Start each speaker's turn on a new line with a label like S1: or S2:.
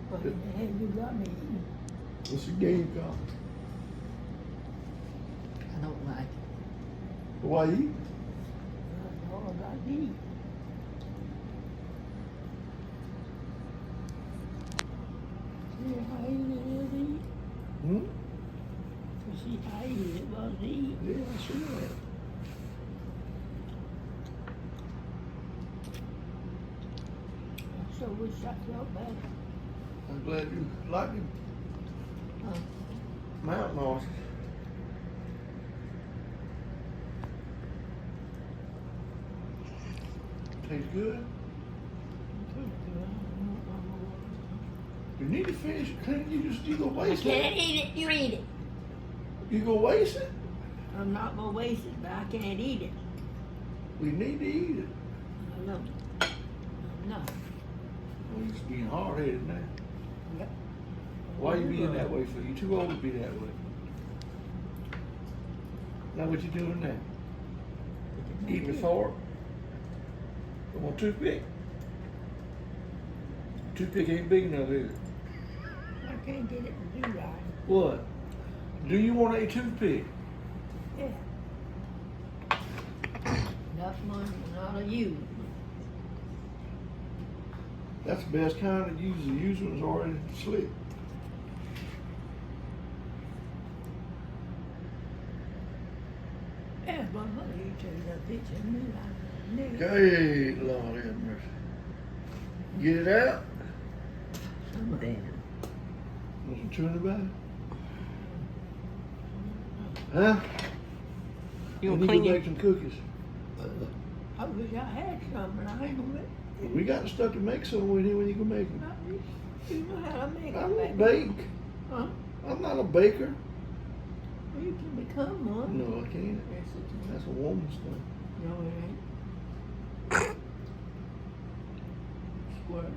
S1: What the hell you got me eating?
S2: It's a game cock.
S1: I don't like it.
S2: Why you?
S1: That's all I got to eat. See how easy it is to eat?
S2: Hmm?
S1: You see how easy it was to eat?
S2: Yeah, I sure have.
S1: I sure wish I felt better.
S2: I'm glad you like it.
S1: Huh?
S2: Mountain horses. Tastes good. You need to finish it clean. You go
S1: I
S2: waste
S1: can't
S2: it.
S1: eat it, you eat it.
S2: You go waste it.
S1: I'm not gonna waste it, but I can't eat it.
S2: We need to eat it.
S1: I know. I know.
S2: Well, you're just being hard headed now.
S1: Yep.
S2: Why are you being that way for? You too old to be that way. Now what you doing now? Eating the fork? You want a toothpick? Toothpick ain't big enough, is it?
S1: I can't get it to do right.
S2: What? Do you want a toothpick?
S1: Yeah. Enough money, not a you.
S2: That's the best kind to use. The used one's already slick.
S1: Yeah, my mother used to that picture of me like a nigga.
S2: Hey, Lord have mercy. Get it out?
S1: Some damn.
S2: Want some tuna back? Huh?
S3: You
S2: We
S3: gonna
S2: need
S3: clean
S2: to
S3: your...
S2: make some cookies.
S1: I wish I had some, but I ain't gonna make
S2: We got the stuff to make some with here when you can make them.
S1: You know how to make
S2: I
S1: them.
S2: don't bake.
S1: Huh?
S2: I'm not a baker.
S1: Well, you can become one.
S2: No, I can't.
S1: Yes, it can.
S2: That's a woman's thing.
S1: No, it ain't. Squirt.